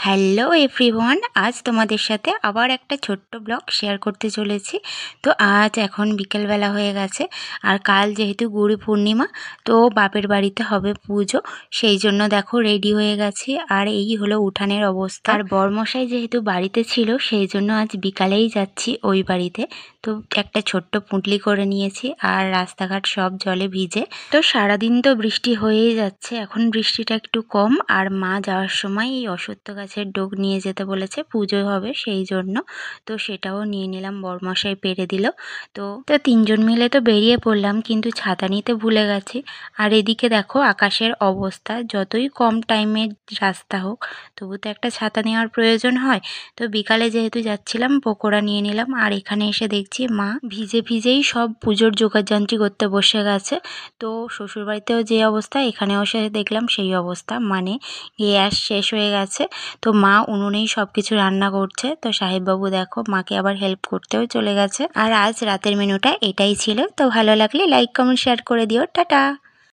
Hello everyone, আজ তোমাদের সাথে আবার একটা ছোট্ট ব্লগ শেয়ার করতে চলেছি। তো আজ এখন বিকেলবেলা হয়ে গেছে, আর কাল যেহেতু গুরু পূর্ণিমা, তো বাপের বাড়িতে হবে পুজো। সেই জন্য দেখো রেডি হয়ে গেছি, আর এই হলো উঠানের অবস্থা। আর বরমশাই যেহেতু বাড়িতে ছিল, সেই জন্য আজ বিকালেই যাচ্ছি ওই বাড়িতে। তো একটা ছোট্ট পুঁটলি করে নিয়েছি, আর রাস্তাঘাট সব জলে ভিজে। তো সারাদিন তো বৃষ্টি হয়েই যাচ্ছে, এখন বৃষ্টিটা একটু কম। আর মা যাওয়ার সময় এই অশ্বত্থ গাছের ডোক নিয়ে যেতে বলেছে, পুজো হবে সেই জন্য। তো সেটাও নিয়ে নিলাম, বরমশাই পেরে দিল। তো তো তিনজন মিলে তো বেরিয়ে পড়লাম, কিন্তু ছাতা নিতে ভুলে গেছি। আর এদিকে দেখো আকাশের অবস্থা, যতই কম টাইমের রাস্তা হোক, তবু তো একটা ছাতা নেওয়ার প্রয়োজন হয়। তো বিকালে যেহেতু যাচ্ছিলাম, পকোড়া নিয়ে নিলাম। আর এখানে এসে দেখছি মা ভিজে ভিজেই সব পুজোর জোগাড়যন্ত্রী করতে বসে গেছে। তো শ্বশুরবাড়িতেও যে অবস্থা, এখানেও এসে দেখলাম সেই অবস্থা, মানে গ্যাস শেষ হয়ে গেছে। তো মা উনুনেই সব কিছু রান্না করছে। তো সাহেববাবু দেখো মাকে আবার হেল্প করতেও চলে গেছে। আর আজ রাতের মেনুটা এটাই ছিল। তো ভালো লাগলে লাইক কমেন্ট শেয়ার করে দিও। টাটা।